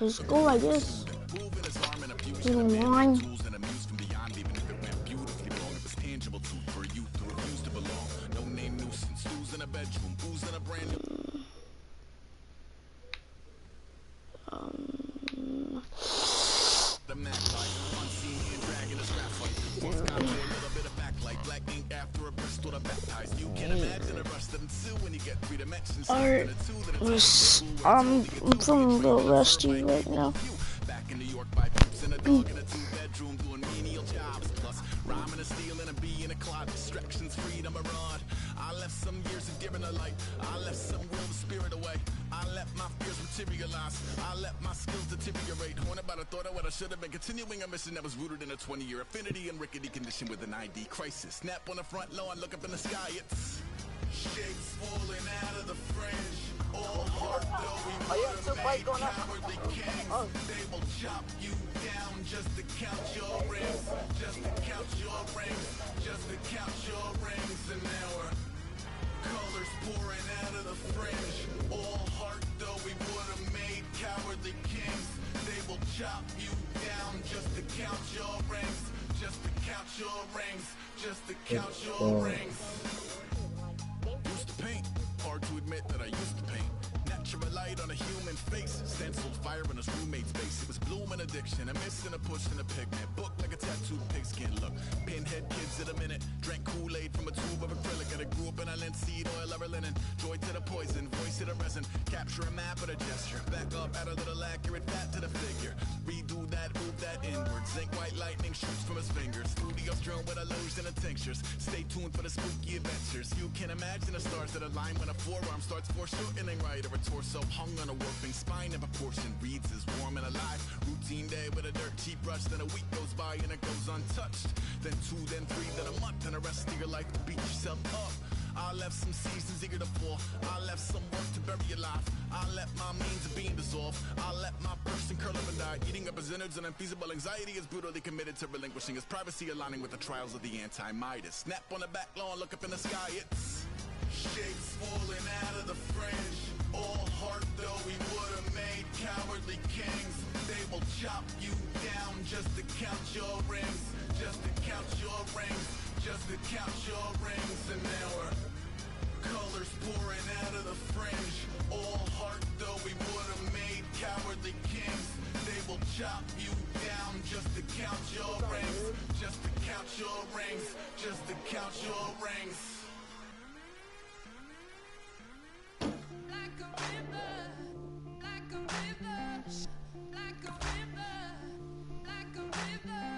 Let's go like this. Line. Alright, I'm feeling a little rusty right now. I left some years of giving a light. I left some will the spirit away. I let my fears materialize. I let my skills deteriorate. When about I thought of what I should have been. Continuing a mission that was rooted in a 20-year affinity and rickety condition with an ID crisis. Snap on the front lawn, look up in the sky. It's shapes falling out of the fringe. All heart though we would have made cowardly kings. They will chop you down just to count your rings. Just to count your rings. Just to count your rings. And now we're colors pouring out of the fringe. All heart though we would have made cowardly kings. They will chop you down just to count your rings. Just to count your rings. Just to count your rings. Used to paint, hard to admit that I used to paint. Natural light on a human face, stenciled fire in his roommate's face. It was bloom and addiction, a miss and a push and a pigment. Book like a tattooed pigskin look. Pinhead kids in a minute, drank Kool-Aid from a tube of acrylic. And I grew up in a linseed oil or a linen. Joy to the poison, voice to the resin. Capture a map with a gesture. Back up, add a little accurate fat to the figure. Redo that, move that inward. Zinc white lightning shoots from his fingers. Studio strewn with illusion and tinctures. Stay tuned for the spooky adventures. You can imagine the stars that align when a forearm starts foreshortening right, or a torso hung on a warping spine in proportion. Reads as warm and alive. Routine day with a dirt cheap brush. Then a week goes by and it goes untouched. Then 2, then 3, then a month, and the rest of your life to beat yourself up. I left some seasons eager to fall. I left some work to bury alive. I let my means of being dissolve. I let my person curl up and die. Eating up his innards and unfeasible anxiety is brutally committed to relinquishing his privacy, aligning with the trials of the anti-Midas. Snap on the back lawn, look up in the sky. It's shapes falling out of the fringe. All heart though we would have made cowardly kings. They will chop you down just to count your rings. Just to count your rings. Just to count your rings. And now we're colors pouring out of the fringe. All heart though we would have made cowardly kings. They will chop you down just to count your rings. Just to count your rings. Just to count your rings. Like a river, like a river, like a river, like a river, like a river,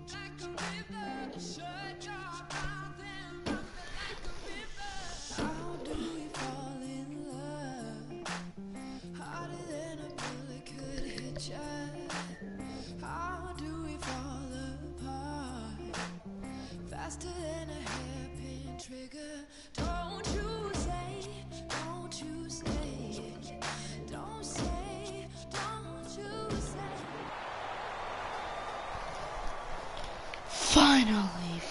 like a river. Shut your mouth and run like a river. How do we fall in love? Harder than a bullet could hit you. How do we fall apart? Faster than a hairpin trigger. Don't you say, don't you say, don't say, don't you say. Finally.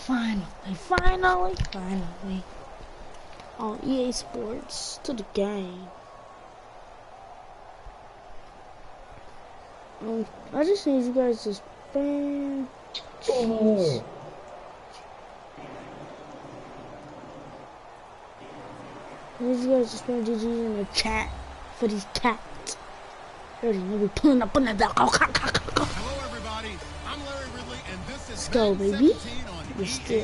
On EA Sports to the game. I just need you guys to spam. Jeez. I need you guys to spam GG in the chat for these cats. Already know we pulling up on the dock. Hello everybody, I'm Larry Ridley and this is Let's go, baby. We're still.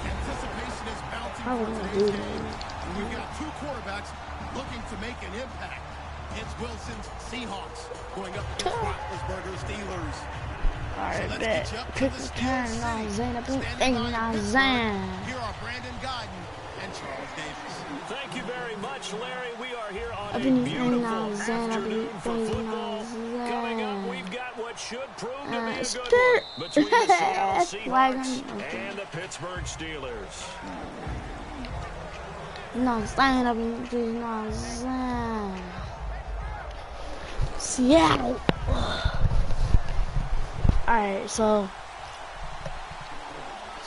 Anticipation is mounting I for wanna today's do game. that. We've got two quarterbacks looking to make an impact. It's Wilson's Seahawks going up against Roethlisberger's Steelers. Alright, bet. Pick the turn on Zane. I've been thinking on Zane. Here are Brandon Guyton and Charles Davis. Thank you very much, Larry. We are here on I've a been beautiful thinking afternoon for football. on Coming up, Zane. we've got what should prove to be a good Skirt. one between the Seattle Wagon. Seahawks Okay. and the Pittsburgh Steelers. No, Zane. I've been thinking on Zane. Seattle. Alright, so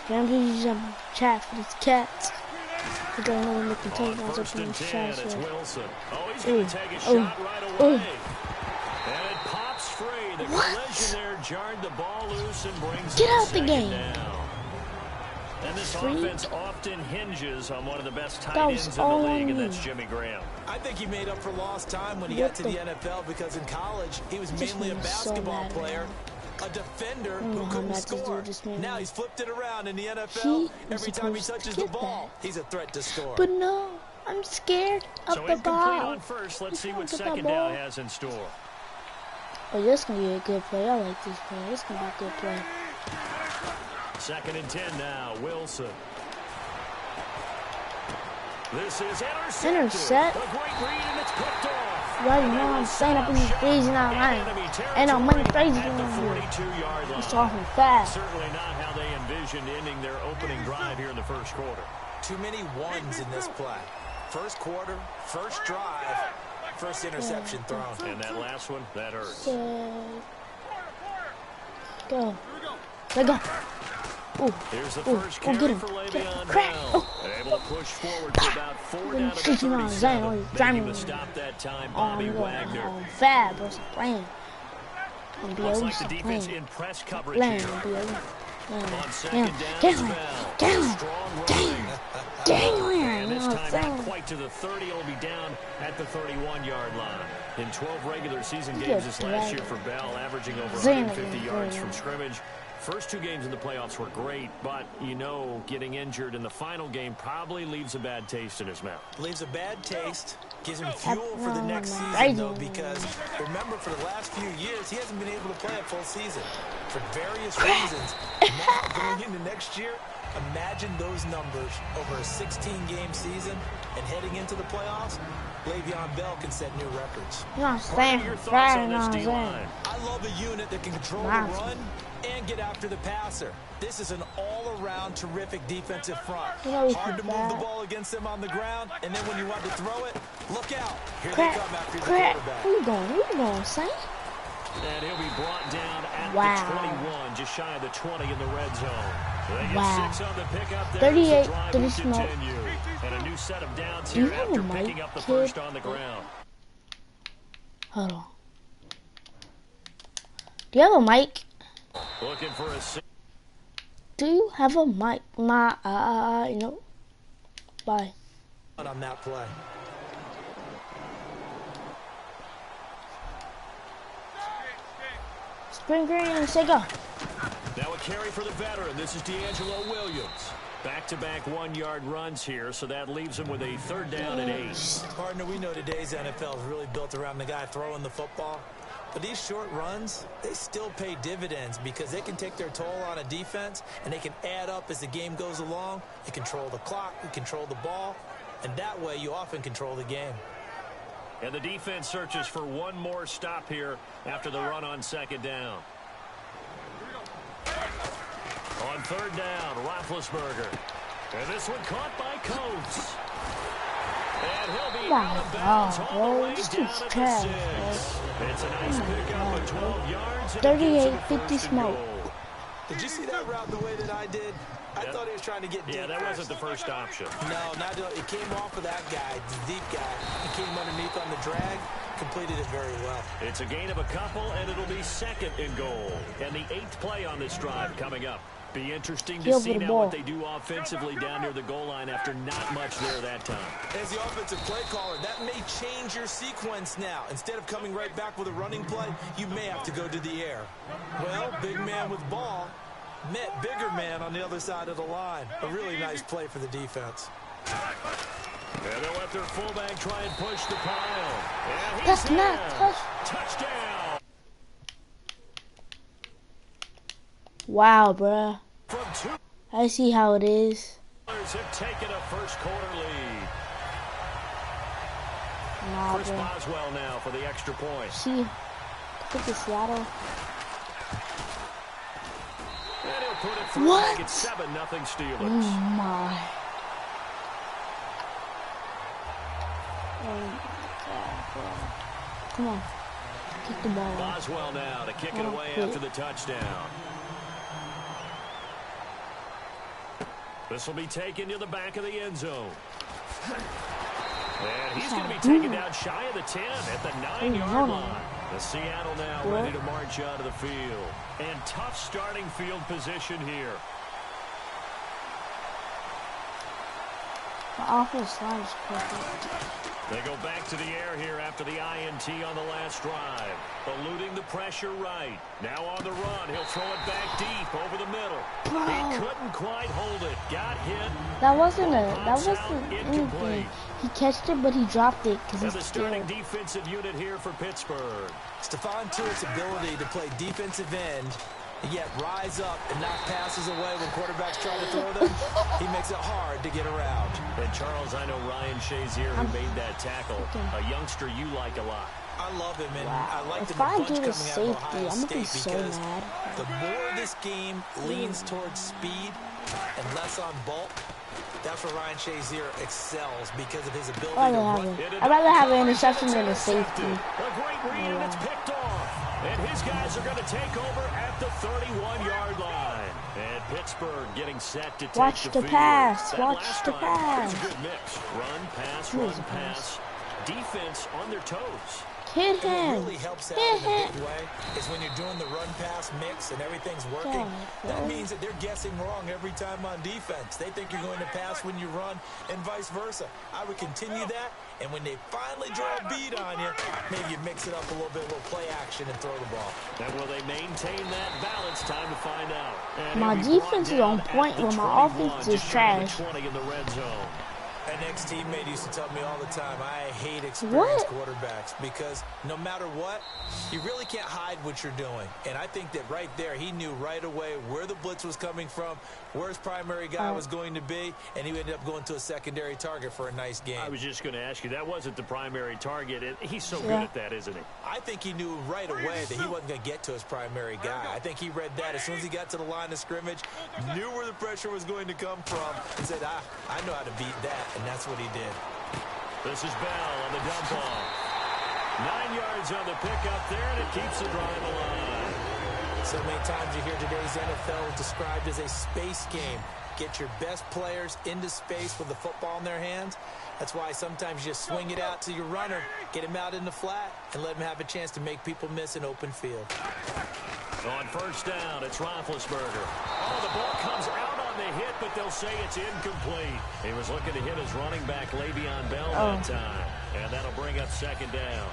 I'm using my chat for these cats. I don't know when making touchdowns up in the shot. It's Wilson. Oh, he's Ooh, going to take a ooh, shot right away. ooh. And it pops free. The What? collision there jarred the ball loose and brings Get it out the second game. down. And this Freak. offense often hinges on one of the best tight That was ends in the all I league, and knew. that's Jimmy Graham. I think he made up for lost time when he What got to the- the NFL because in college he was This mainly a man is so basketball mad player, right a defender know who how couldn't mad this score. dude just made Now me. he's flipped it around in the He NFL. was Every time he supposed to touches the get ball, that. he's a threat to score. But no, I'm scared of So the incomplete ball. on first. Let's He's see gonna what get that second ball. down has in store. Oh, this gonna be a good play. I like this play. This gonna be a good play. 2nd and 10 now. Wilson. This is intercepted. Intercept? A great read, and it's picked off. Right now, I'm staying up in these crazy now, man. And I'm running crazy at the down here. 42-yard line. It's awful fast. Certainly not how they envisioned ending their opening drive here in the first quarter. Too many ones in this play. First quarter, first drive, first interception thrown. And that last one, that hurts. Go. Let go. Ooh. Here's the Ooh, first get carry him. for Get Le'Veon him. Crack. Bell. Oh. Able to push forward to about 4 down to the Shaking on his eye. Oh, 37. he's Making driving. the stop that time, Oh, Bobby I'm going. Wagner. Oh, fab. What's the plan? I'm be Looks able like the to defense plan. in press coverage Plan. here. Be able. On second Damn. down, Damn. it's Bell. Damn. Strong running. Damn. And this You know what time I'm not saying? quite to the 30. It'll be down at the 31-yard line. In 12 regular season He games gets this last dragged. year for Bell, averaging over Zing. 150 yards from scrimmage. First 2 games in the playoffs were great, but, you know, getting injured in the final game probably leaves a bad taste in his mouth. Leaves a bad taste, gives him fuel for the next season, Right. though, because remember, for the last few years, he hasn't been able to play a full season for various reasons. Now, going into next year, imagine those numbers over a 16-game season and heading into the playoffs. Le'Veon Bell can set new records. You know what I'm What are saying? your thoughts Right, on you know this what I'm D-line? saying? I love a unit that can control the Nice. run and get after the passer. This is an all-around terrific defensive front. You know, Hard to move the bad. ball against them on the ground, and then when you want to throw it, look out. Here Crack. they come after the Crack. quarterback. Where you going? Where you going, son? And he'll be brought down at Wow. the 21, just shy of the 20 in the red zone. They get Wow. 6 on the pickup there. 38, The drive 30 will smoke. continue. And a new set of downs Do you here have a after mic, picking up the kid? first on the ground. Hold on. Do you have a mic? Looking for a Do you have a mic? You know. Bye. On that play. Spring green, say go. Now a carry for the veteran. This is D'Angelo Williams. Back-to-back 1-yard runs here, so that leaves him with a 3rd down and 8. Partner, we know today's NFL is really built around the guy throwing the football. But these short runs, they still pay dividends because they can take their toll on a defense and they can add up as the game goes along. You control the clock, you control the ball, and that way you often control the game. And the defense searches for one more stop here after the run on 2nd down. On 3rd down, Roethlisberger. And this one caught by Coates. And he'll be out of bounds all the way this down dude's at the trash, 6. It's a nice pickup of 12 yards. And 38, 50 50 smoke. Did you see that route the way that I did? I thought he was trying to get deep. Yeah, that wasn't the first option. No, not it came off of that guy, the deep guy. He came underneath on the drag, completed it very well. It's a gain of a couple, and it'll be 2nd and goal. And the 8th play on this drive coming up. Be interesting to Field see for the now what ball. they do offensively down near the goal line after not much there that time. As the offensive play caller, that may change your sequence now. Instead of coming right back with a running play, you may have to go to the air. Well, big man with ball met bigger man on the other side of the line. A really nice play for the defense. And they'll let their fullback try and push the pile. And he's That's not in. touch. Touchdown. Wow, bruh. From 2. I see how it is. Have taken a first quarter lead. Nah, Chris bruh. Boswell now for the extra point. See, look at the Seattle. And he'll put it through. What? Make it 7-0 Steelers. Oh my. Oh my God, bro. Come on. Kick the ball. Boswell now to kick it Oh, away cool. after the touchdown. This will be taken to the back of the end zone. And he's going to be taken down shy of the 10 at the 9-yard line. The Seattle now ready to march out of the field. And tough starting field position here. The offense line is perfect. They go back to the air here after the INT on the last drive. Eluding the pressure right. Now on the run. He'll throw it back deep over the middle. He couldn't quite hold it. Got hit. That wasn't anything. He catched it, but he dropped it because he's the starting defensive unit here for Pittsburgh. Stephon Tuitt's ability to play defensive end, yet rise up and knock passes away when quarterbacks try to throw them, he makes it hard to get around. And Charles, I know Ryan Shazier who made that tackle, a youngster you like a lot. I love him, and wow. I like the if I bunch do the coming safety, out of Ohio I'm gonna be State so because mad. the more this game leans towards speed and less on bulk, that's where Ryan Shazier excels because of his ability to run. I'd rather have an interception than a safety. A great read, and it's picked off. And his guys are going to take over at the 31-yard line. And Pittsburgh getting set to take Watch the pass. Watch the pass. It's a good mix. Run, pass. Defense on their toes. Hit him. And what really helps out in a big way is when you're doing the run-pass mix and everything's working. That means that they're guessing wrong every time on defense. They think you're going to pass when you run and vice versa. I would continue that, and when they finally draw a beat on you, maybe you mix it up a little bit, a little play action, and throw the ball. And will they maintain that balance? Time to find out. And my defense is on point, but my offense is trash. 20 in the red zone. An ex-teammate used to tell me all the time, I hate experienced quarterbacks because no matter what, you really can't hide what you're doing. And I think that right there, he knew right away where the blitz was coming from, where his primary guy was going to be, and he ended up going to a secondary target for a nice game. I was just going to ask you, that wasn't the primary target. He's so good at that, isn't he? I think he knew right away that he wasn't going to get to his primary guy. I think he read that as soon as he got to the line of scrimmage, knew where the pressure was going to come from, and said, I know how to beat that. And that's what he did. This is Bell on the dump off. 9 yards on the pickup there, and it keeps the drive alive. So many times you hear today's NFL described as a space game. Get your best players into space with the football in their hands. That's why sometimes you just swing it out to your runner, get him out in the flat, and let him have a chance to make people miss an open field. On first down, it's Roethlisberger. Oh, the ball comes out on the hit, but they'll say it's incomplete. He was looking to hit his running back, Le'Veon Bell, that time. And that'll bring up second down.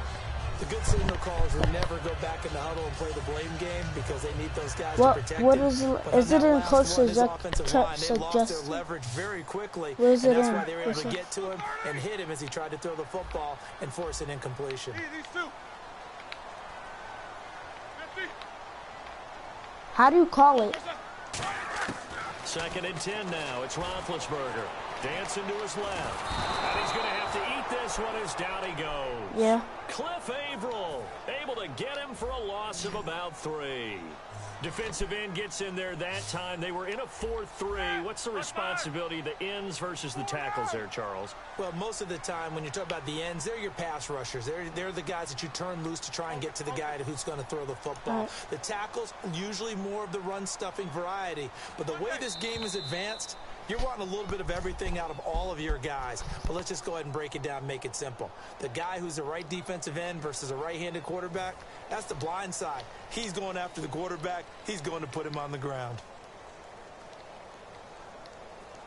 The good signal callers will never go back in the huddle and play the blame game because they need those guys to protect what him. Is it in close suggestion? They lost their leverage very quickly, and that's why they were able to get to him and hit him as he tried to throw the football and force an incompletion. How do you call it? Second and 10 now. It's Roethlisberger. Dancing to his left. And he's going to have to eat this one as down he goes. Yeah. Cliff Averill able to get him for a loss of about 3. Defensive end gets in there that time. They were in a 4-3. What's the responsibility of the ends versus the tackles there, Charles? Well, most of the time when you talk about the ends, they're your pass rushers. They're the guys that you turn loose to try and get to the guy who's going to throw the football. The tackles, usually more of the run-stuffing variety. But the way this game is advanced, you're wanting a little bit of everything out of all of your guys. But let's just go ahead and break it down and make it simple. The guy who's a right defensive end versus a right-handed quarterback, that's the blind side. He's going after the quarterback. He's going to put him on the ground.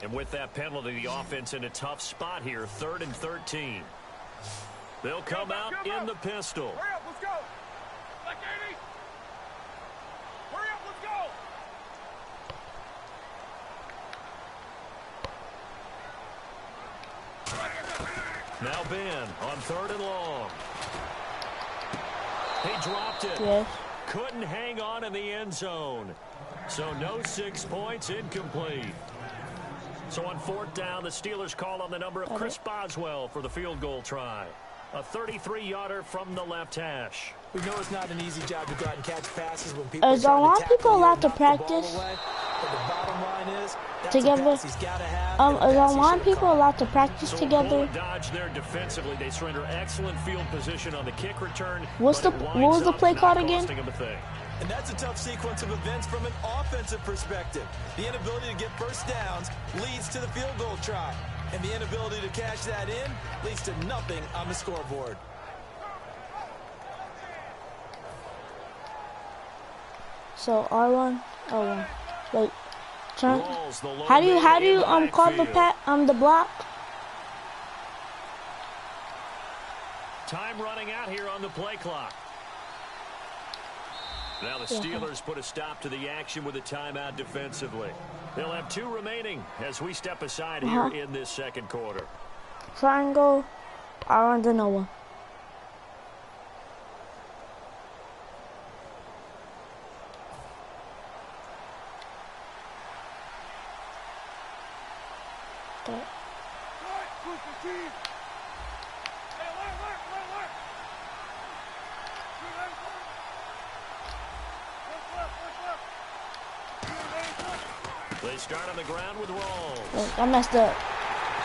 And with that penalty, the offense in a tough spot here, 3rd and 13. They'll come out in the pistol. Hurry up, let's go. Like 80. Hurry up, let's go. Now Ben on 3rd and long. He dropped it. Yes. Couldn't hang on in the end zone. So no 6 points, incomplete. So on 4th down, the Steelers call on the number of Chris Boswell for the field goal try. A 33-yarder from the left hash. We know it's not an easy job to go out and catch passes when people Is a lot of people allowed to practice together? Is a lot of people allowed to practice together? Dodge there defensively. They surrender excellent field position on the kick return. What was the play called again? And that's a tough sequence of events from an offensive perspective. The inability to get first downs leads to the field goal try. And the inability to cash that in leads to nothing on the scoreboard. So R1, O1. Wait, turn. How do you call the block? Time running out here on the play clock. Now the Steelers put a stop to the action with a timeout defensively. They'll have 2 remaining as we step aside here in this second quarter. Triangle, R1 to Noah. Okay. They start on the ground with Rawls. Wait, I messed up.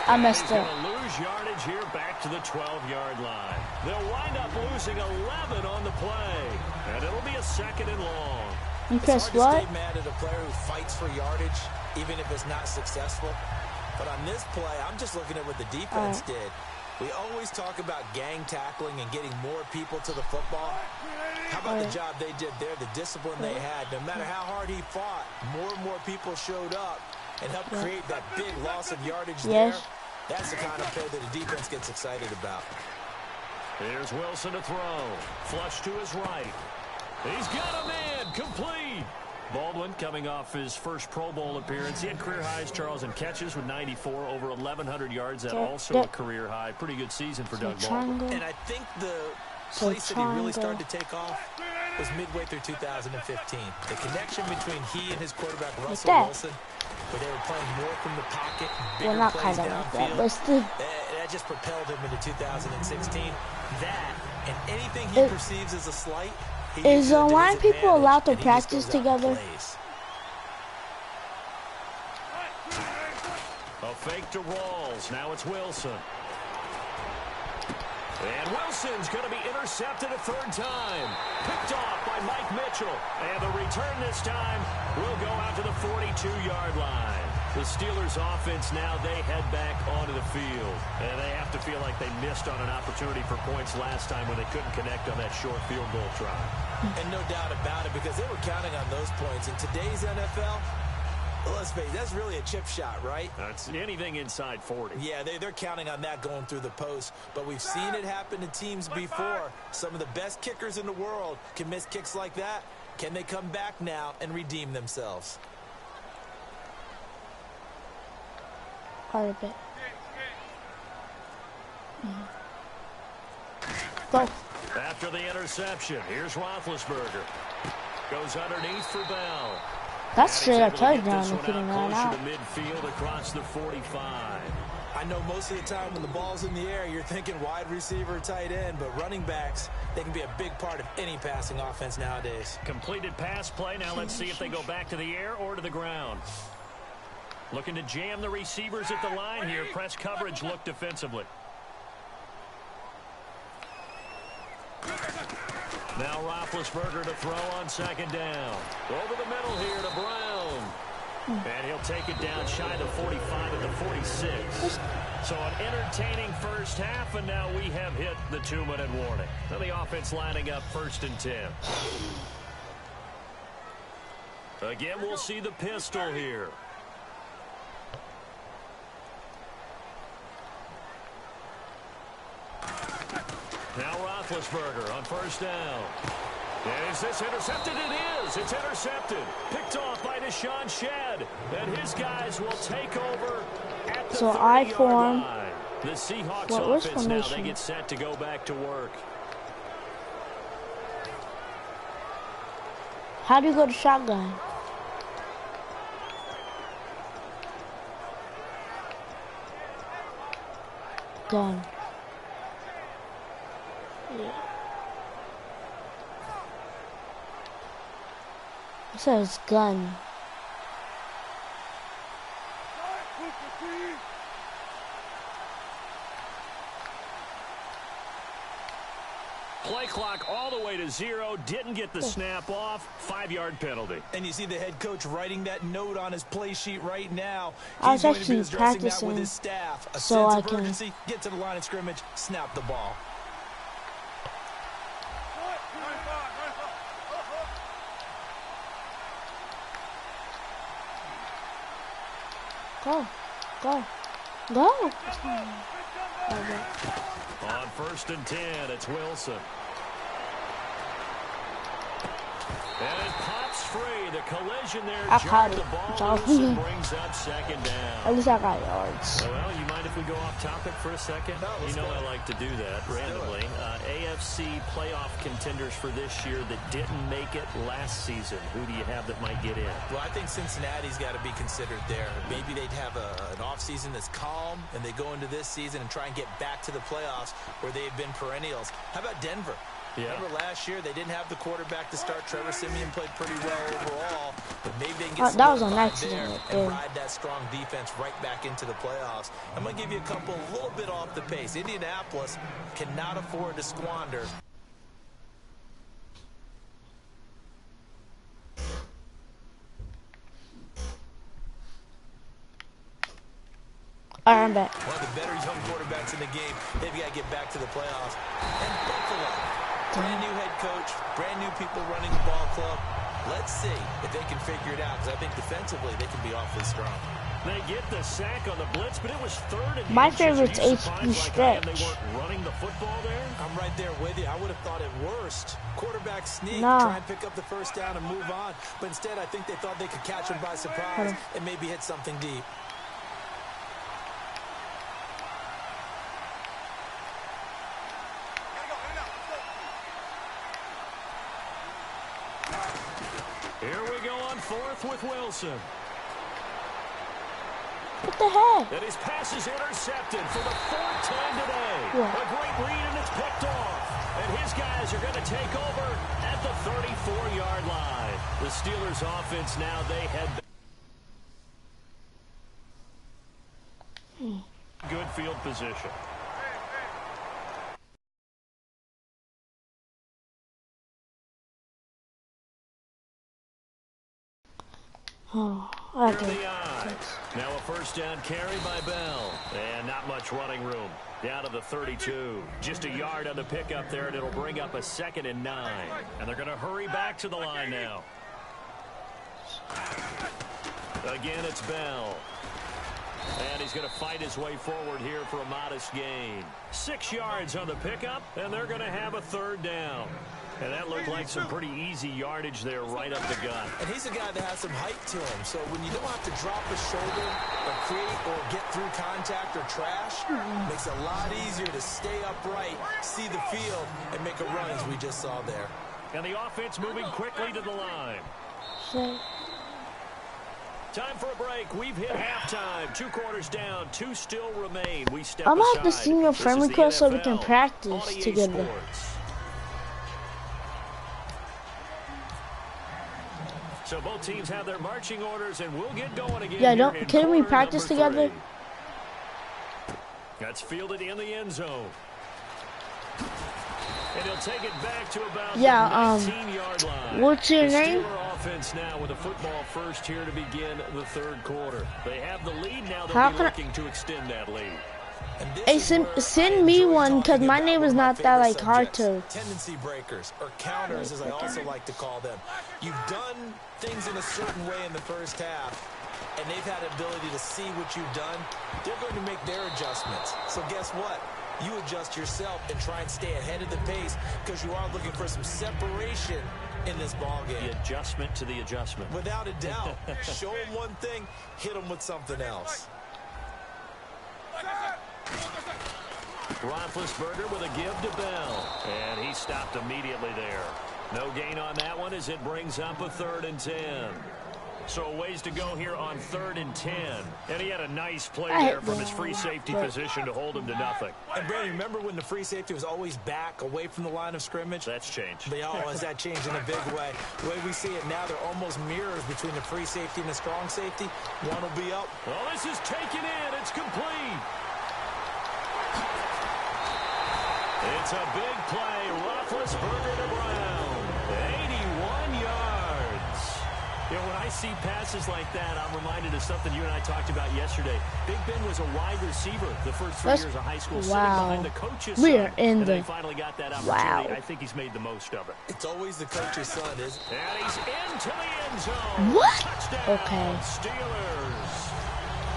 He's going to lose yardage here back to the 12-yard line. They'll wind up losing 11 on the play, and it'll be a 2nd and long. You press it's hard what? to stay mad at a player who fights for yardage, even if it's not successful. But on this play, I'm just looking at what the defense did. We always talk about gang tackling and getting more people to the football. How about the job they did there, the discipline they had? No matter how hard he fought, more and more people showed up and helped create that big loss of yardage there. That's the kind of play that the defense gets excited about. Here's Wilson to throw. Flush to his right. He's got a man. Complete. Baldwin coming off his first Pro Bowl appearance. He had career highs, Charles, in catches with 94, over 1,100 yards. That also a career high. Pretty good season for Doug Baldwin. And I think the place that he really started to take off was midway through 2015. The connection between he and his quarterback, Russell Wilson, where they were playing more from the pocket, bigger plays downfield. That just propelled him into 2016. That and anything he perceives as a slight, is line people allowed to practice together? A fake to Rawls. Now it's Wilson. And Wilson's going to be intercepted a 3rd time. Picked off by Mike Mitchell. And the return this time will go out to the 42-yard line. The Steelers offense now, they head back onto the field. And they have to feel like they missed on an opportunity for points last time when they couldn't connect on that short field goal try. And no doubt about it, because they were counting on those points. In today's NFL, let's face it, that's really a chip shot, right? That's anything inside 40. Yeah, they're counting on that going through the post. But we've seen it happen to teams before. Some of the best kickers in the world can miss kicks like that. Can they come back now and redeem themselves? Part of it. Go. After the interception, here's Roethlisberger. Goes underneath for Bell. That's straight up touchdown if you didn't run out. To midfield across the 45. I know most of the time when the ball's in the air, you're thinking wide receiver, tight end, but running backs, they can be a big part of any passing offense nowadays. Completed pass play. Now let's see if they go back to the air or to the ground. Looking to jam the receivers at the line here. Press coverage look defensively. Now Roethlisberger to throw on 2nd down. Over the middle here to Brown. And he'll take it down shy of the 45 at the 46. So an entertaining first half, and now we have hit the 2-minute warning. Now the offense lining up 1st and 10. Again, we'll see the pistol here. Now Roethlisberger on 1st down. Is this intercepted? It is. It's intercepted. Picked off by Deshaun Shedd. And his guys will take over at the 30-yard line. The Seahawks offense now, they get set to go back to work. How do you go to shotgun? Gun. Yeah. It says gun. Play clock all the way to 0. Didn't get the snap off. 5-yard penalty. And you see the head coach writing that note on his play sheet right now. I was He's going to be actually addressing that with practicing his staff. A so sense I of can urgency, get to the line of scrimmage, snap the ball. go, go, go. On 1st and 10, it's Wilson. And it pops free. The collision there I caught jerked it. the ball It's all loose and me. brings up 2nd down. At least I got yards. Well, you mind if we go off topic for a second? No, you let's know go. I like to do that randomly. AFC playoff contenders for this year that didn't make it last season. Who do you have that might get in? Well, I think Cincinnati's got to be considered there. Maybe they'd have an offseason that's calm, and they go into this season and try and get back to the playoffs where they've been perennials. How about Denver? Yeah. Remember last year, they didn't have the quarterback to start. Trevor Siemian played pretty well overall, but maybe they can get that was an solidified accident there right and there. ride that strong defense right back into the playoffs. I'm going to give you a couple a little bit off the pace. Indianapolis cannot afford to squander. All right, I'm back. One of the better young quarterbacks in the game. They've got to get back to the playoffs. And Buffalo, brand new head coach, brand new people running the ball club. Let's see if they can figure it out, because I think defensively they can be awfully strong. They get the sack on the blitz, but it was 3rd and My inches. favorite's Are you HP surprised like I am stretch. they weren't running the football there? I'm right there with you. I would have thought it worst. Quarterback sneak, No. try and pick up the first down and move on. But instead, I think they thought they could catch him by surprise and maybe hit something deep. Here we go on 4th with Wilson. What the heck? And his pass is intercepted for the 4th time today. Yeah. A great read, and it's picked off. And his guys are going to take over at the 34-yard line. The Steelers offense now, they head back. Good field position. Oh, I Here have are the eyes. Now a 1st down carry by Bell. And not much running room. Down to the 32. Just a yard on the pickup there, and it'll bring up a 2nd and 9. And they're going to hurry back to the line now. Again, it's Bell. And he's going to fight his way forward here for a modest gain. 6 yards on the pickup, and they're going to have a 3rd down. And that looked like some pretty easy yardage there right up the gut. And he's a guy that has some height to him. So when you don't have to drop a shoulder or create or get through contact or trash, it makes it a lot easier to stay upright, see the field, and make a run as we just saw there. And the offense moving quickly to the line. to. Time for a break. We've hit halftime. 2 quarters down. 2 still remain. We step I'm gonna aside. have to send you a This friend is the request so we can NFL practice on EA together. Sports. So both teams have their marching orders, and we'll get going again. Yeah, here in can we quarter practice number together? 3. That's fielded in the end zone. And he'll take it back to about the 19-yard line. What's your the name? Steeler offense now with a football first here to begin the 3rd quarter. They have the lead now. How They'll be can I- looking to extend that lead. And this Hey, is where I send me enjoy one, 'cause talking my about name one is of my not that, favorite like, hard subjects, to- tendency breakers, or counters, as I also like to call them. You've done things in a certain way in the first half, and they've had ability to see what you've done. They're going to make their adjustments. So guess what? You adjust yourself and try and stay ahead of the pace, because you are looking for some separation in this ball game. The adjustment to the adjustment. Without a doubt. Show them one thing, hit them with something else. Roethlisberger with a give to Bell. And he stopped immediately there. No gain on that one as it brings up a 3rd and 10. So a ways to go here on 3rd and 10. And he had a nice play there from his free safety position to hold him to nothing. And Brandon, remember when the free safety was always back, away from the line of scrimmage? That's changed. They always that changed in a big way. The way we see it now, they're almost mirrors between the free safety and the strong safety. One will be up. Well, this is taken in. It's complete. It's a big play. Roethlisberger to Brown. 81 yards. You know, when I see passes like that, I'm reminded of something you and I talked about yesterday. Big Ben was a wide receiver the first 3 years of high school, sitting behind the coach's We son, are in and the... they finally got that opportunity. I think he's made the most of it. It's always the coach's son, isn't it? And he's into the end zone. What? Touchdown, Okay. Steelers.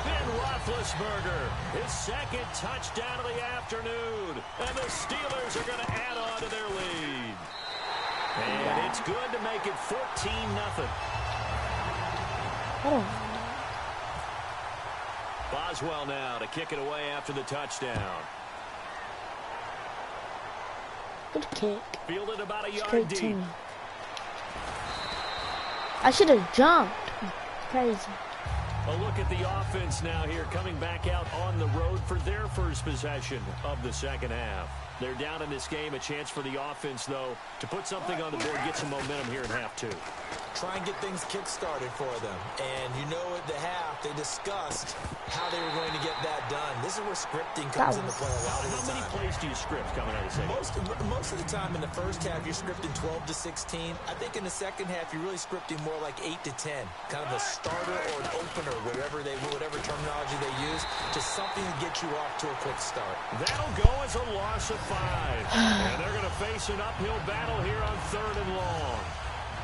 Ben Roethlisberger, his second touchdown of the afternoon. And the Steelers are going to add on to their lead. And it's good to make it 14-0. I don't know. Boswell now to kick it away after the touchdown. Good kick. Fielded about a yard Straight to deep. me. I should have jumped. Crazy. A look at the offense now here, coming back out on the road for their first possession of the second half. They're down in this game. A chance for the offense, though, to put something on the board, get some momentum here in half two. Try and get things kick-started for them. And you know at the half, they discussed how they were going to get that done. This is where scripting comes into play a lot of the time. How many plays do you script coming out of the second? Most of the time in the first half, you're scripting 12 to 16. I think in the second half, you're really scripting more like 8 to 10. Kind of a starter or an opener, whatever terminology they use, just something to get you off to a quick start. That'll go as a loss of 5. And they're going to face an uphill battle here on 3rd and long.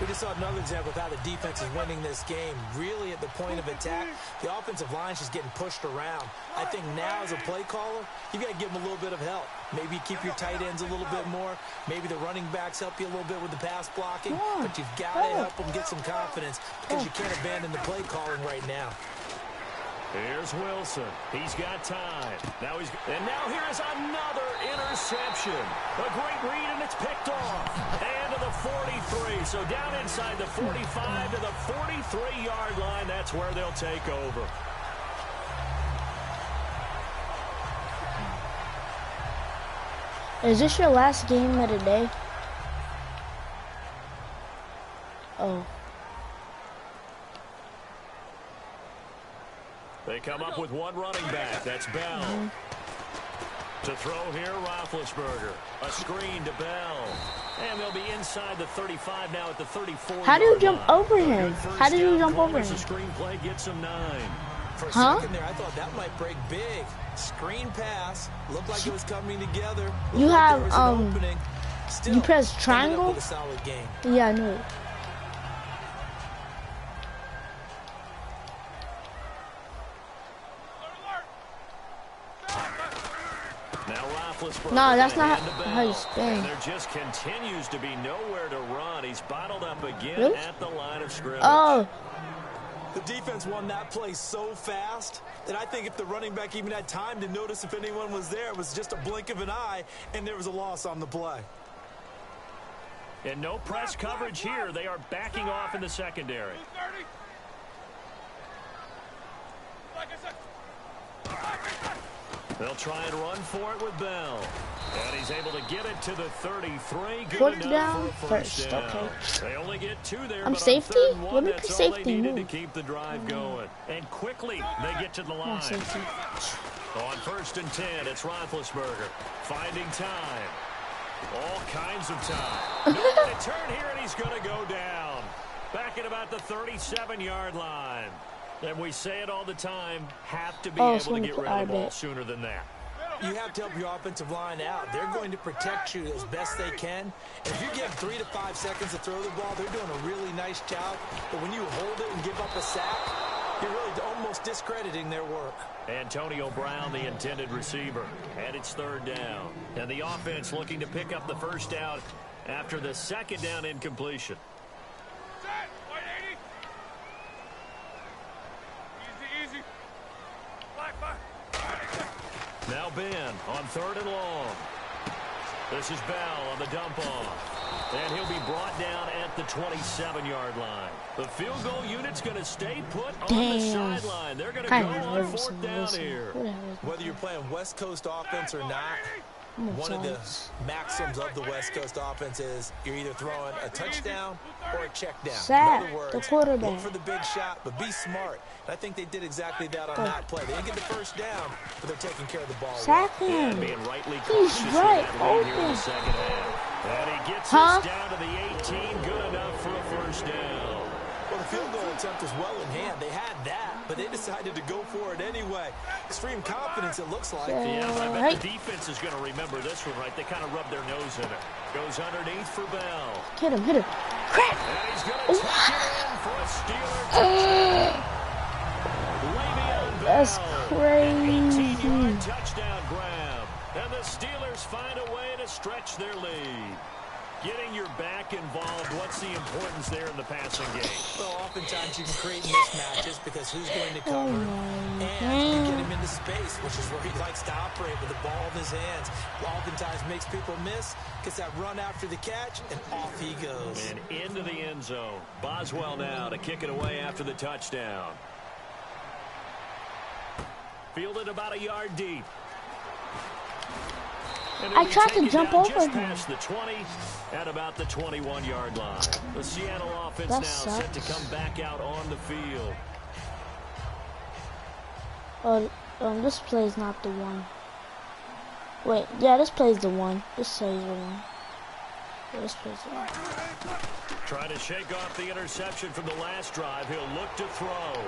We just saw another example of how the defense is winning this game. Really, at the point of attack, the offensive line is just getting pushed around. I think now, as a play caller, you got to give them a little bit of help. Maybe keep your tight ends a little bit more. Maybe the running backs help you a little bit with the pass blocking. But you've got to help them get some confidence because you can't abandon the play calling right now. Here's Wilson. He's got time. Now now here is another interception. A great read, and it's picked off. And to the 43. So down inside the 45 to the 43-yard line. That's where they'll take over. Is this your last game of the day? Oh. They come up with one running back. That's Bell. To throw here, Roethlisberger. A screen to Bell. And they'll be inside the 35 now at the 34. How do you jump over him? How did you jump over him? The screenplay gets him 9. For a second there, I thought that might break big. Screen pass. Looked like it was coming together. You have, Still, you press triangle? with a solid game. Yeah, I knew it. No, that's not how you spin. And there just continues to be nowhere to run. He's bottled up again Really? at the line of scrimmage. Oh. The defense won that play so fast that I think if the running back even had time to notice if anyone was there, it was just a blink of an eye, and there was a loss on the play. And no press coverage here. They are backing off in the secondary. They'll try and run for it with Bell. And he's able to get it to the 33. Good Fourth enough down, for a first first, down. okay. They only get 2 there, I'm but safety? on 3rd and 1, Let me that's be all they safety, needed to move. keep the drive going. And quickly, they get to the Oh, line. safety. On 1st and 10, it's Roethlisberger finding time. All kinds of time. Nowhere to turn here, and he's going to go down. Back at about the 37-yard line. And we say it all the time, have to be able to get rid of the ball sooner than that. You have to help your offensive line out. They're going to protect you as best they can. And if you give 3 to 5 seconds to throw the ball, they're doing a really nice job. But when you hold it and give up a sack, you're really almost discrediting their work. Antonio Brown, the intended receiver. And it's 3rd down. And the offense looking to pick up the first down after the 2nd down incompletion. Now Ben on 3rd and long. This is Bell on the dump off. And he'll be brought down at the 27-yard line. The field goal unit's going to stay put on the sideline. They're going to go on 4th down here. Whether you're playing West Coast offense or not, One of the maxims of the West Coast offense is you're either throwing a touchdown or a check down. Sack In other words, the quarterback. look for the big shot, but be smart. And I think they did exactly that on that play. They didn't get the first down, but they're taking care of the ball. Sack Yeah, him. being rightly He's cautious with right that lead here in the open. second half. And he gets Huh? us down to the 18, good enough for a first down. Well, the field goal attempt was well in hand. They had that, but they decided to go for it anyway. Extreme confidence, it looks like. Yeah, but I bet Right. the defense is going to remember this one, right? They kind of rub their nose in it. Goes underneath for Bell. Hit him, hit him. Crap. And he's going to take it in for a Steeler touchdown. Le'Veon Bell. That's An crazy. 18-yard touchdown grab. And the Steelers find a way to stretch their lead. Getting your back involved, what's the importance there in the passing game? Well, oftentimes you can create mismatches because who's going to cover and you get him into space, which is where he likes to operate with the ball in his hands. Oftentimes makes people miss, gets that run after the catch, and off he goes. And into the end zone. Boswell now to kick it away after the touchdown. Fielded about a yard deep. I tried to jump over just him. past the 20 at about the 21-yard line. The Seattle offense That now set to sucks. come back out on the field. This play is not the one. Wait, yeah, this play is the one. This play is the one. Yeah, this play is the one. Trying to shake off the interception from the last drive. He'll look to throw.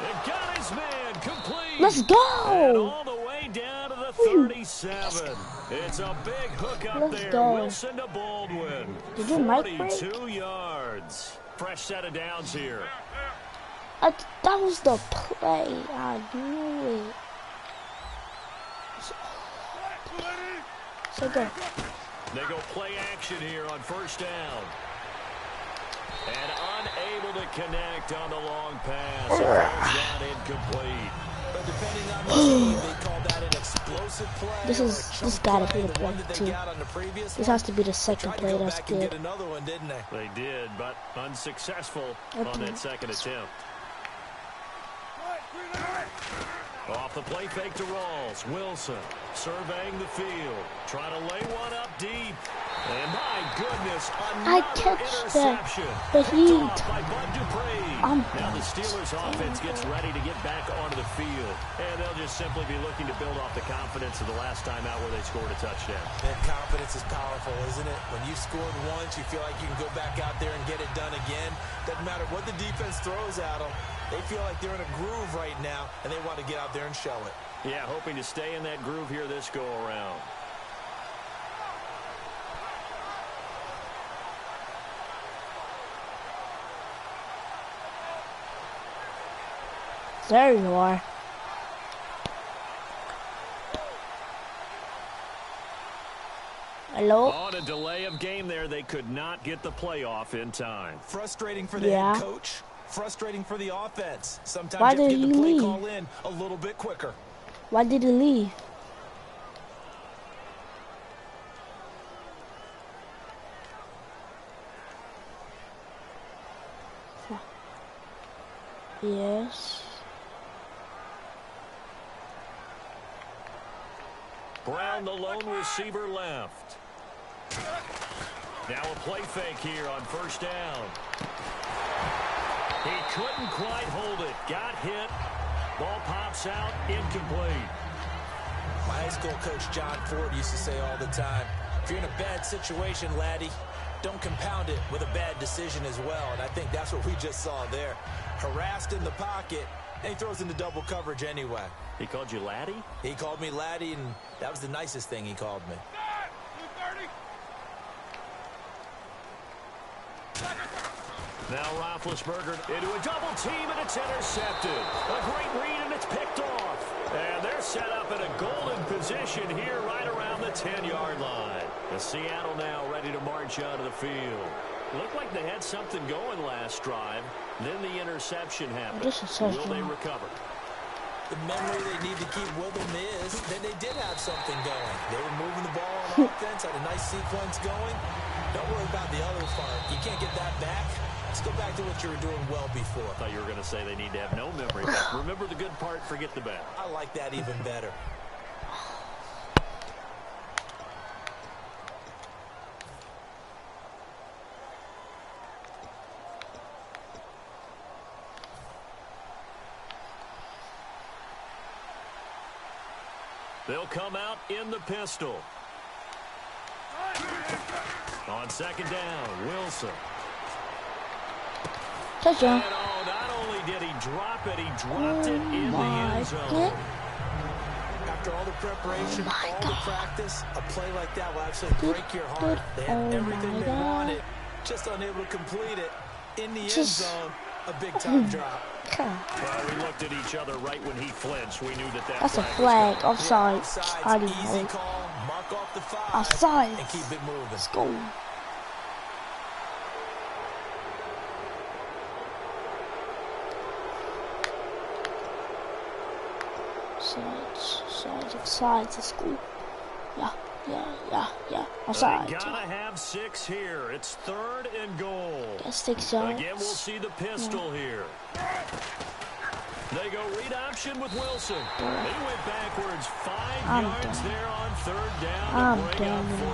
And got his man complete. Let's And go! all the way down to the 37. It's a big hook up Let's there. go. Wilson to Baldwin. Did your mic break? 42 yards. Fresh set of downs here. That was the play. I knew it. So go. They go play action here on first down. And unable to connect on the long pass. It falls down incomplete. But depending on the team, they call that an explosive play. This gotta be the play one that they too. got on the previous This one. has to be the They second tried to play. go That's back and get good. another one, didn't they? They did, but unsuccessful on that second attempt. Off the play fake to Rawls. Wilson surveying the field. Trying to lay one up deep. And my goodness, I another catch that, interception. but Picked he- off by Bud Dupree. Now the Steelers offense gets ready to get back onto the field. And they'll just simply be looking to build off the confidence of the last time out where they scored a touchdown. That confidence is powerful, isn't it? When you scored once, you feel like you can go back out there and get it done again. Doesn't matter what the defense throws at them. They feel like they're in a groove right now, and they want to get out there and show it. Yeah, hoping to stay in that groove here this go around. There you are. Hello? On a delay of game there, they could not get the playoff in time. Frustrating for the Yeah. head coach. Frustrating for the offense. Sometimes Why you have to did get he the play leave? call in a little bit quicker. Why did he leave? Yes. Brown, the lone receiver, left. Now a play fake here on first down. He couldn't quite hold it. Got hit. Ball pops out. Incomplete. My high school coach, John Ford, used to say all the time, if you're in a bad situation, laddie, don't compound it with a bad decision as well. And I think that's what we just saw there. Harassed in the pocket, and he throws into double coverage anyway. He called you laddie? He called me laddie, and that was the nicest thing he called me. Now Roethlisberger into a double team, and it's intercepted. A great read, and it's picked off. And they're set up in a golden position here right around the 10-yard line. The Seattle now ready to march out of the field. Looked like they had something going last drive. Then the interception happened. This is so Will they strong. recover? The memory they need to keep with them is that they did have something going. They were moving the ball on offense, had a nice sequence going. Don't worry about the other part. You can't get that back. Let's go back to what you were doing well before. I thought you were going to say they need to have no memory. But remember the good part, forget the bad. I like that even better. They'll come out in the pistol. On second down, Wilson. Touchdown. And not only did he drop it, he dropped it in the end zone. After all the preparation, all the practice, a play like that will actually break your heart. They had everything they wanted, just unable to complete it. In the end zone, a big-time drop. Well, we looked at each other right when he flinched. We knew that That's a flag. Offside. I didn't Easy know. call, mark off the 5, Offside. and keep it moving. Let's go. Sides, let's go. Yeah. Offside. They gotta have 6 here. It's 3rd and goal. That's 6 yards. Again, we'll see the pistol here. They go read option with Wilson. They went backwards 5 yards there on 3rd down to bring up 4.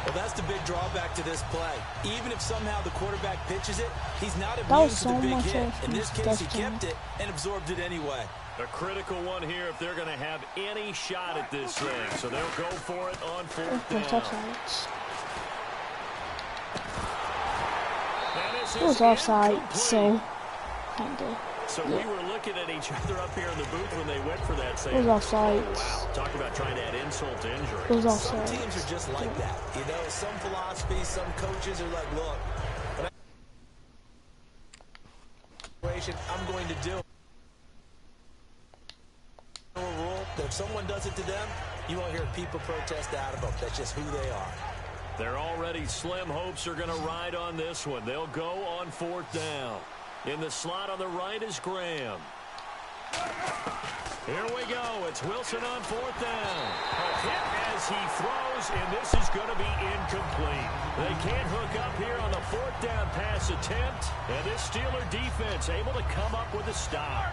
Well, that's the big drawback to this play. Even if somehow the quarterback pitches it, he's not immune to the big hit. In this case, he kept it and absorbed it anyway. A critical one here if they're going to have any shot at this thing. So they'll go for it on 4th down. It was offside, so kinda. So we were looking at each other up here in the booth when they went for that. Saying, it was offside. Oh, wow, talk about trying to add insult to injury. It was offside. Some teams are just like that. You know, some philosophies, some coaches are like, look, I'm going to do a rule that if someone does it to them, you won't hear people protest out of them. That's just who they are. Their already slim hopes are going to ride on this one. They'll go on 4th down. In the slot on the right is Graham. Here we go. It's Wilson on 4th down. A hit as he throws, and this is going to be incomplete. They can't hook up here on the 4th down pass attempt, and this Steeler defense able to come up with a stop.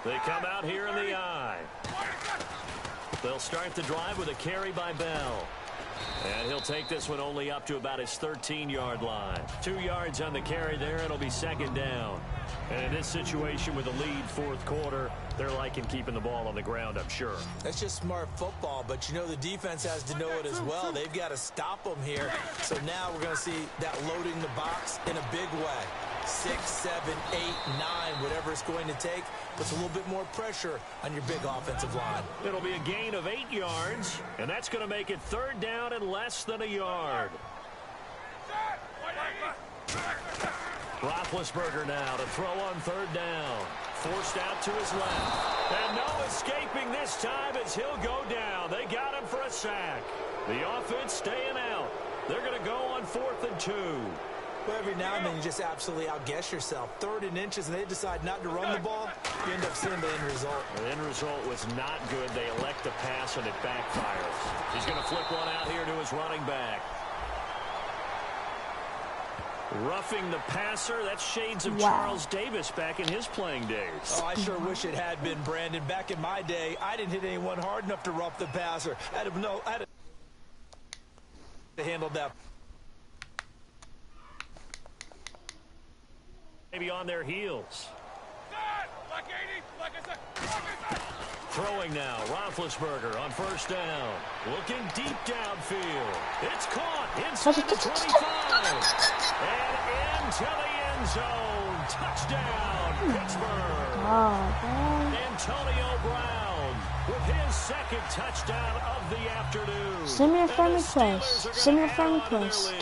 They come out here in the eye. They'll start the drive with a carry by Bell. And he'll take this one only up to about his 13-yard line. 2 yards on the carry there. It'll be 2nd down. And in this situation with a lead 4th quarter, they're liking keeping the ball on the ground, I'm sure. That's just smart football, but you know the defense has to know it as well. They've got to stop them here. So now we're going to see that loading the box in a big way. 6, 7, 8, 9, whatever it's going to take, puts a little bit more pressure on your big offensive line. It'll be a gain of 8 yards, and that's going to make it 3rd down and less than a yard. Roethlisberger now to throw on 3rd down. Forced out to his left. And no escaping this time as he'll go down. They got him for a sack. The offense staying out. They're going to go on 4th and 2. Well, every now and then you just absolutely outguess yourself. 3rd and inches, and they decide not to run the ball. You end up seeing the end result. The end result was not good. They elect to pass, and it backfires. He's going to flip one out here to his running back. Roughing the passer. That's shades of Charles Davis back in his playing days. Oh, I sure wish it had been, Brandon. Back in my day, I didn't hit anyone hard enough to rough the passer. I had to handle that. Maybe on their heels. Throwing now, Roethlisberger on 1st down. Looking deep downfield. It's caught inside the 25. And into the end zone. Touchdown, Pittsburgh. Antonio Brown with his 2nd touchdown of the afternoon. Send me a friendly press. Send me a friendly press.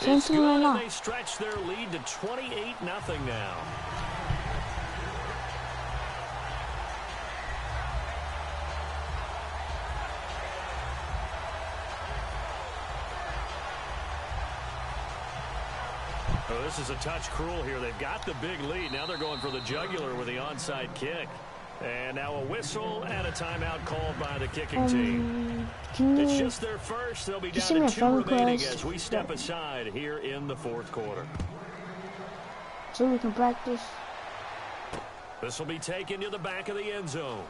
It's good, and they stretch their lead to 28-0 now. Oh, this is a touch cruel here. They've got the big lead. Now they're going for the jugular with the onside kick. And now a whistle and a timeout called by the kicking team. It's just their first. They'll be down to 2 remaining as we step aside here in the 4th quarter. So we can practice. This will be taken to the back of the end zone.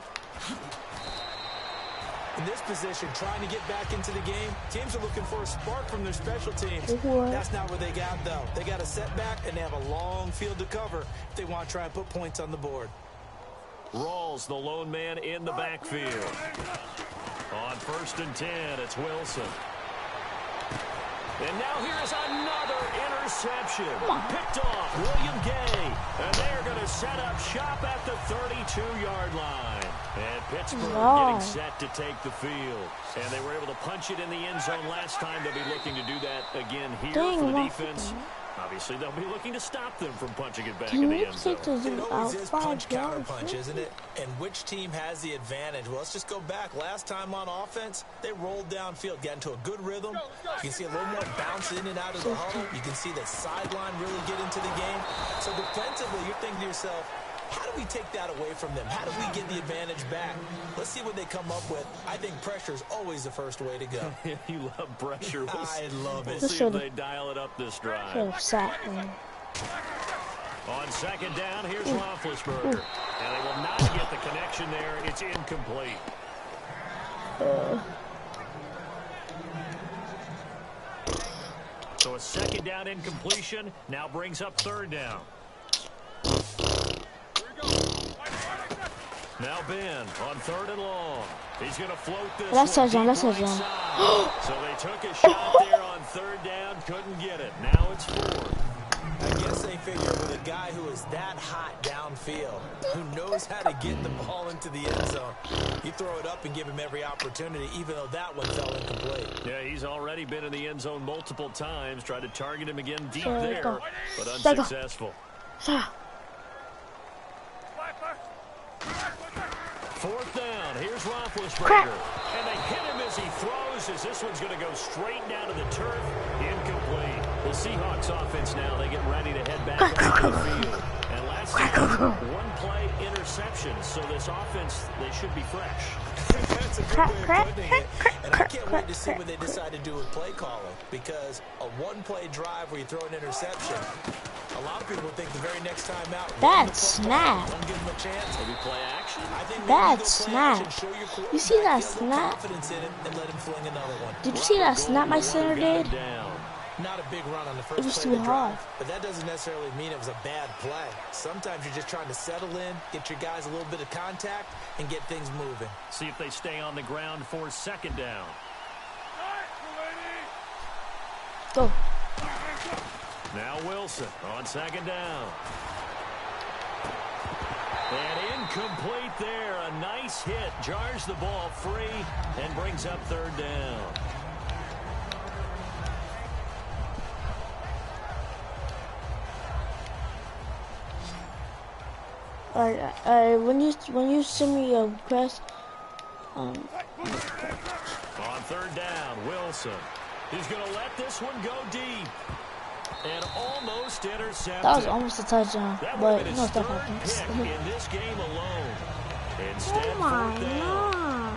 In this position, trying to get back into the game, teams are looking for a spark from their special teams. That's not what they got, though. They got a setback, and they have a long field to cover if they want to try and put points on the board. Rawls, the lone man in the backfield. On 1st and 10, it's Wilson. And now here's another interception. Picked off William Gay. And they're going to set up shop at the 32-yard line. And Pittsburgh getting set to take the field. And they were able to punch it in the end zone last time. They'll be looking to do that again here for the defense. Obviously, they'll be looking to stop them from punching it back in the end zone. It always is punch-counter-punch, isn't it? And which team has the advantage? Well, let's just go back. Last time on offense, they rolled downfield, got into a good rhythm. You can see a little more bounce in and out of the huddle. You can see the sideline really get into the game. So defensively, you're thinking to yourself, how do we take that away from them? How do we get the advantage back? Let's see what they come up with. I think pressure is always the first way to go. You love pressure. I love it. We'll see if they dial it up this drive. On 2nd down, here's Roethlisberger. And they will not get the connection there. It's incomplete. So a 2nd down incompletion now brings up 3rd down. Now Ben on 3rd and long. He's going to float this. Let's touchdown. So they took a shot there on 3rd down. Couldn't get it. Now it's 4th. I guess they figure with a guy who is that hot downfield, who knows how to get the ball into the end zone, you throw it up and give him every opportunity, even though that one fell incomplete. Yeah, he's already been in the end zone multiple times. Tried to target him again deep there, but unsuccessful. 4th down. Here's Roethlisberger. And they hit him as he throws, as this one's going to go straight down to the turf. Incomplete. The Seahawks offense now, they get ready to head back onto the field. And last time, 1-play interception. So this offense, they should be fresh. That's a good way of putting it. And I can't wait to see what they decide to do with play calling. Because a 1-play drive where you throw an interception, a lot of people think the very next time out, that's snap. Don't give them a chance. Maybe play action. That's snap. You see that snap? Did you see that snap my center did? Not a big run on the first it was play too hard. But that doesn't necessarily mean it was a bad play. Sometimes you're just trying to settle in, get your guys a little bit of contact, and get things moving. See if they stay on the ground for 2nd down. Go. Now Wilson on 2nd down. And incomplete there. A nice hit. Jars the ball free and brings up 3rd down. When you send me a request, on 3rd down, Wilson. He's going to let this one go deep. And almost intercepted. That was almost a touchdown, but no stuff happens. In this game alone. Instead, oh my God.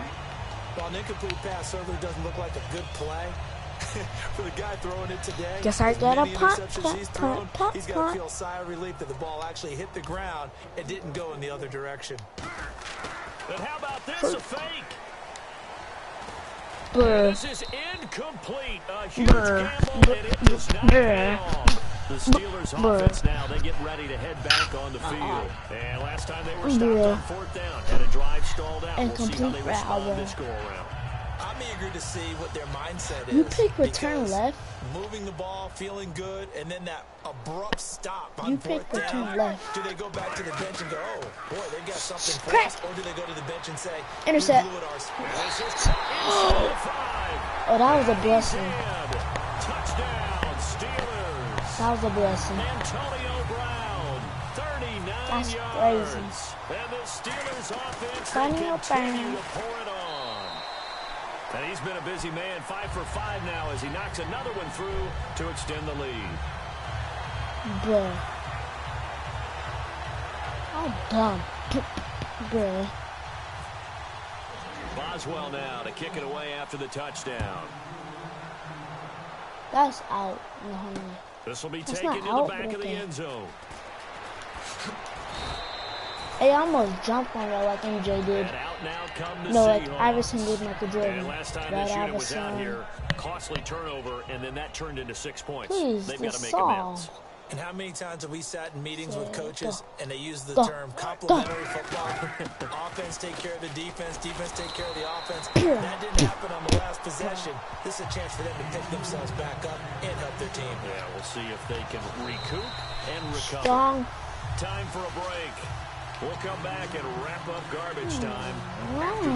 While an incomplete pass certainly doesn't look like a good play, for the guy throwing it today, guess I got a punt. He's got to feel a sigh of relief that the ball actually hit the ground and didn't go in the other direction. But how about this? A fake. This is incomplete. A huge gamble, and it does not pay off. The Steelers offense now, they get ready to head back on the field. And last time they were stopped on 4th down, had a drive stalled out. We'll see how they respond this go-around. I'm eager to see what their mindset is. You pick return left. Moving the ball, feeling good, and then that abrupt stop on you pick 4th down. return left. Do they go back to the bench and go, oh, boy, they've got something for us? Or do they go to the bench and say, intercept. We blew it Oh, that was a blessing. Touchdown, Steelers. That was a blessing. Antonio Brown, 39 That's yards. crazy. And the Steelers offense Antonio continue to pour it on. And he's been a busy man, 5 for 5 now as he knocks another one through to extend the lead. Bruh. How dumb. Bruh. Boswell now to kick it away after the touchdown. That's out. This will be taken to the back of the end zone. Hey, I almost jumped on that like MJ did. And out now come the No, like Seahawks. Iverson did Michael Jordan. And last time Right, this unit was Iverson. out here, costly turnover, and then that turned into 6 points. Please, They've the got to make saw. amends. And how many times have we sat in meetings with coaches and they use the Go. term complementary football? Offense take care of the defense, defense take care of the offense. That didn't happen on the last possession. This is a chance for them to pick themselves back up and help their team. Yeah, we'll see if they can recoup and recover. Strong. Time for a break. We'll come back and wrap up garbage time after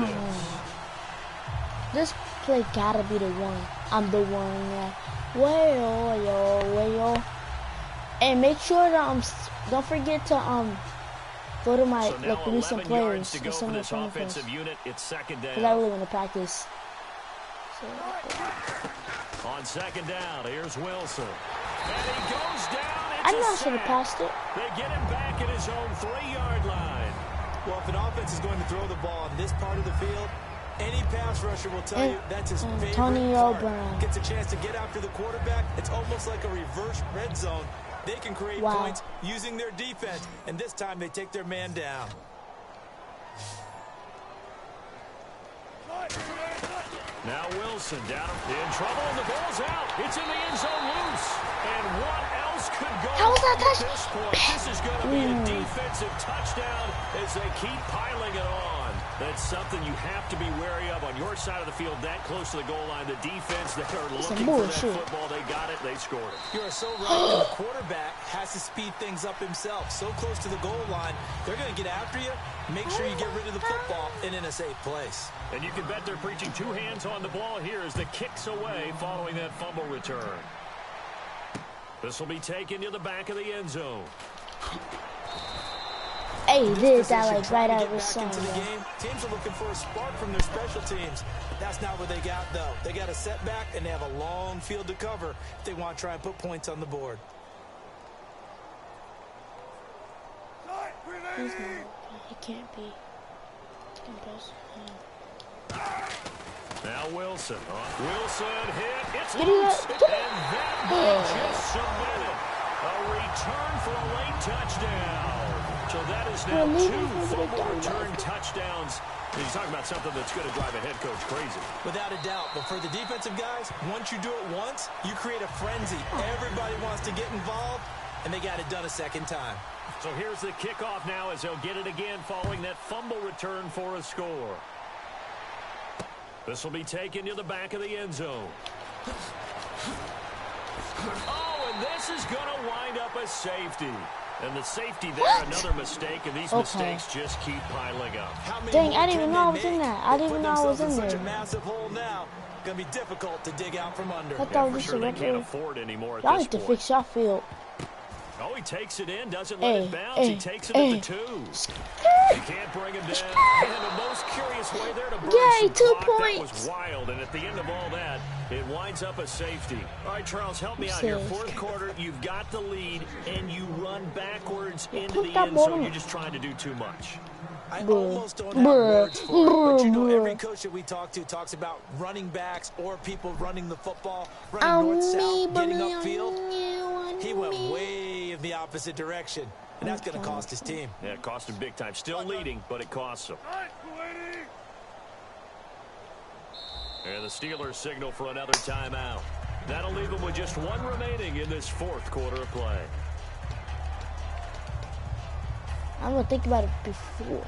this. This play gotta be the one. I'm the one. Yeah. Well. And make sure to don't forget to go to my So now like recent 11 yards players. to go for this offensive unit. It's second down. Cause I really want to practice. So, On second down, here's Wilson. And he goes down. I It's know I a should have sack. passed it. They get him back at his own 3-yard line. Well, if an offense is going to throw the ball on this part of the field, any pass rusher will tell you that's his favorite Antonio part. Brown. Gets a chance to get after the quarterback. It's almost like a reverse red zone. They can create points using their defense, and this time they take their man down. Now Wilson down in trouble, and the ball's out. It's in the end zone loose. And what else could go How was that wrong at touch- this point? This is going to be a defensive touchdown as they keep piling it on. That's something you have to be wary of on your side of the field, that close to the goal line. The defense, they are looking for that bullshit. football. They got it. They scored it. You are so right, and the quarterback has to speed things up himself. So close to the goal line, they're going to get after you. Make sure you get rid of the football and in a safe place. And you can bet they're preaching 2 hands on the ball here as the kick's away following that fumble return. This will be taken to the back of the end zone. Hey, he did that Position, like trying right to out of get his back son. into the Yeah. game. Teams are looking for a spark from their special teams. That's not what they got, though. They got a setback, and they have a long field to cover if they want to try and put points on the board. He's not. He can't be. Now Wilson. Wilson hit. It's Get loose. it. And that ball just cemented a return for a late touchdown. So that is now 2 fumble return touchdowns. And he's talking about something that's going to drive a head coach crazy. Without a doubt. But for the defensive guys, once you do it once, you create a frenzy. Everybody wants to get involved, and they got it done a second time. So here's the kickoff now as they'll get it again following that fumble return for a score. This will be taken to the back of the end zone. Oh, and this is going to wind up a safety. And the safety there, another mistake, and these mistakes just keep piling up. How many Dang, more I didn't can even know I they was in make? that. I didn't They even put know I was themselves in such there. a massive hole now. Going to be difficult to dig out from under. I Yeah, thought for we sure should they let can't her. afford anymore at Y'all this need to point. fix your field. Oh, he takes it in, doesn't let it bounce. He takes it hey. at the 2. You can't bring him down. And the most curious way there to burn Yay, some 2 clock. points. That was wild, and at the end of all that, it winds up a safety. All right, Charles, help me out here. Saved. 4th quarter, you've got the lead, and you run backwards into put the that end ball zone. in. You're just trying to do too much. I Bruh. almost don't have Bruh. words for it, but you know Bruh. every coach that we talk to talks about running backs or people running the football, running north-south, getting upfield. He went way in the opposite direction, and that's going to cost his team. Yeah, it cost him big time. Still leading, but it costs him. And the Steelers signal for another timeout. That'll leave them with just 1 remaining in this 4th quarter of play. I'm gonna think about it before.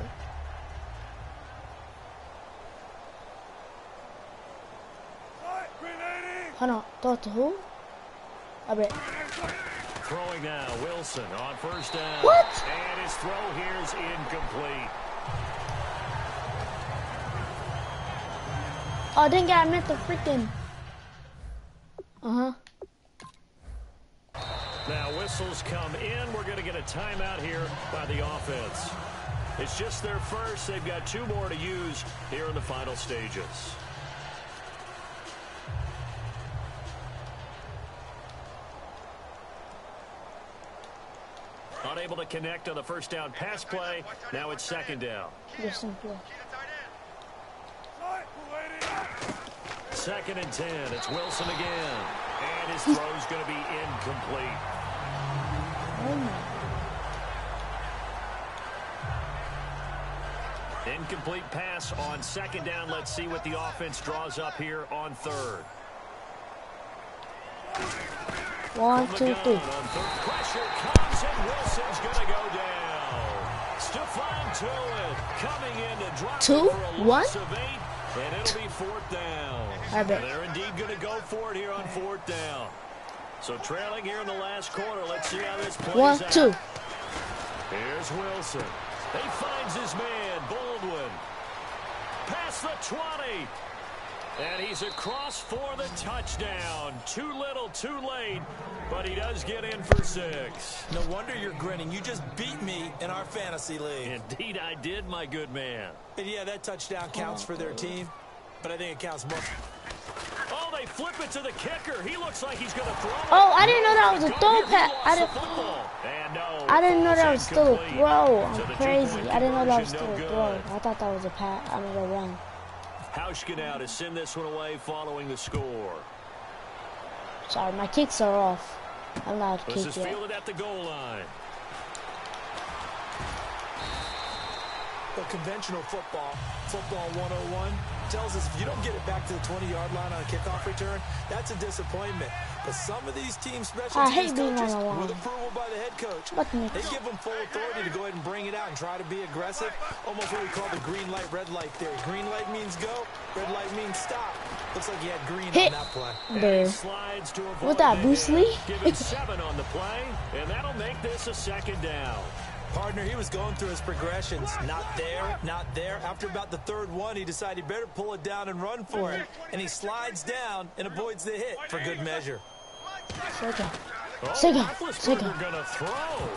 Hold on, throw it to who? I bet. Throwing now, Wilson on 1st down. What? And his throw here is incomplete. Oh, dang it, I meant the freaking. Now whistles come in. We're going to get a timeout here by the offense. It's just their first. They've got 2 more to use here in the final stages. Unable to connect on the 1st down pass play. Now it's 2nd down. Just simple. 2nd and 10. It's Wilson again. And his throw's going to be incomplete. Oh my. incomplete pass on second down. Let's see what the offense draws up here on third. 1, 2, 3. Pressure comes, and Wilson's going to go down. Stephon Tuitt coming in to drop 2, it for a 1. loss of 8, and it'll be fourth down. I bet. And they're indeed going to go for it here on fourth down. So trailing here in the last quarter. Let's see how this plays 1, out. 2. Here's Wilson. He finds his man, Baldwin. Past the 20. And he's across for the touchdown. Too little, too late, but he does get in for 6. No wonder you're grinning. You just beat me in our fantasy league. Indeed I did, my good man. And yeah, that touchdown counts for their team, but I think it counts more. Oh, they flip it to the kicker. He looks like he's going to throw it. Oh, I didn't know that was a throw pass. I didn't know that was still a throw. I'm crazy. I didn't know that was still a throw. I thought that was a pass. I mean, a run. Hauschka now to send this one away following the score. Sorry, my kicks are off. I'm not a This kick is yet. fielded at the goal line. But conventional football 101, tells us if you don't get it back to the 20-yard line on a kickoff return, that's a disappointment. But some of these team special teams coaches, with approval by the head coach, they give them full authority to go ahead and bring it out and try to be aggressive. Almost what we call the green light, red light theory. Green light means go, red light means stop. Looks like he had green on that play. There. Slides to avoid With that Bruce Lee? Give him 7 on the play, and that'll make this a second down. Partner, he was going through his progressions. Not there, not there. After about the third one, he decided he better pull it down and run for it. And he slides down and avoids the hit for good measure. Second. Roethlisberger gonna throw.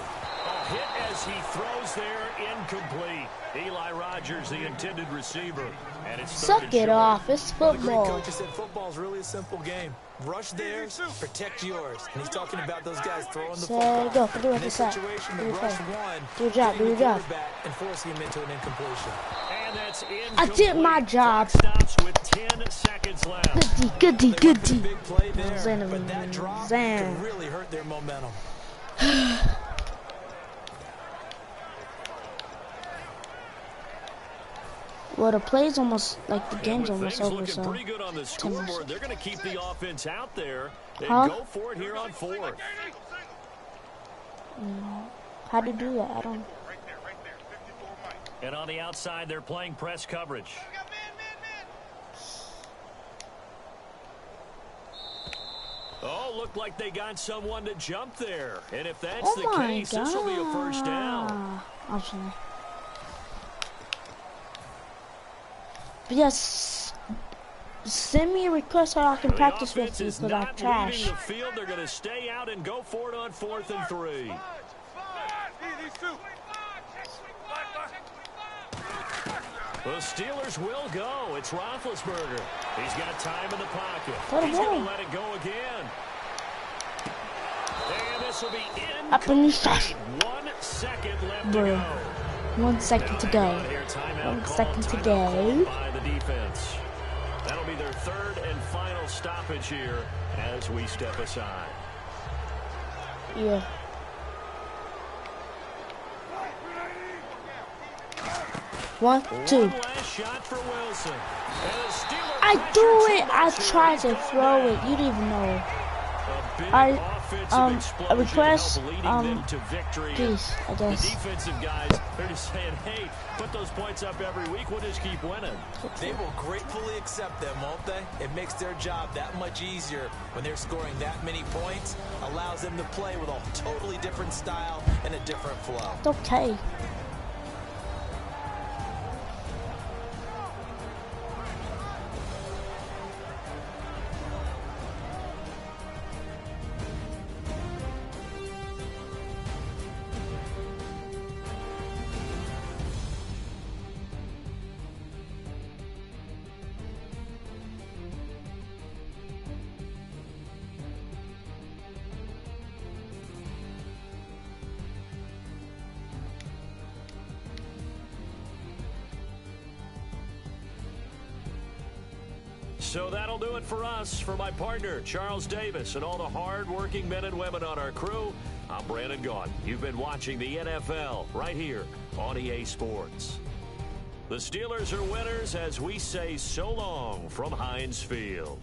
A hit as he throws there, incomplete. Eli Rogers, the intended receiver. And it's Suck it off. It's The great football. coach said football is really a simple game. Rush theirs, protect yours. And he's talking about those guys throwing the football. Go. Do it In this this situation, the Do rush one, your job. Do your job. and forcing him into an incompletion. And that's incomplete. I did my job. Stops with 10 seconds left. Goody. Big play there, but that drop Zan. could really hurt their momentum. Well, the play's almost, like, the game's almost Things over, looking so. pretty good on the scoreboard. They're going to keep the offense out there and Huh? go for it here on fourth. How to do that? I don't. And on the outside, they're playing press coverage. Oh, looked like they got someone to jump there. And if that's Oh the my case, God. this will be a first down. I'm sorry. But yes, send me a request so I can The practice with offense you is because I'm not trash. leaving the field. They're going to stay out and go for it on 4th and 3. The Steelers will go. It's Roethlisberger. He's got time in the pocket. He's going to let it go again. And this will be Up in the incomplete. 1 second left to go. 1 second to go. 1 second to go. By the defense. That'll be their 3rd and final stoppage here as we step aside. Yeah. One, two. Last shot for Wilson. I threw it. I tried to throw it. You didn't even know. A request, please, I guess. The defensive guys, they're just saying, hey, put those points up every week. We'll just keep winning. They will gratefully accept them, won't they? It makes their job that much easier when they're scoring that many points. Allows them to play with a totally different style and a different flow. It's okay. So that'll do it for us. For my partner, Charles Davis, and all the hard-working men and women on our crew, I'm Brandon Gaudin. You've been watching the NFL right here on EA Sports. The Steelers are winners as we say so long from Heinz Field.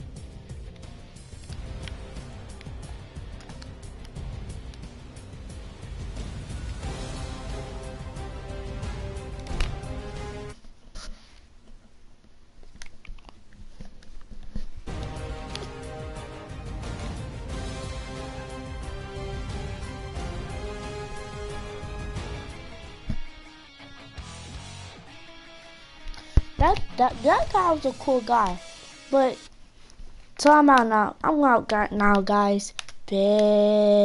That guy was a cool guy, but so I'm out now. I'm out now, guys. Peace.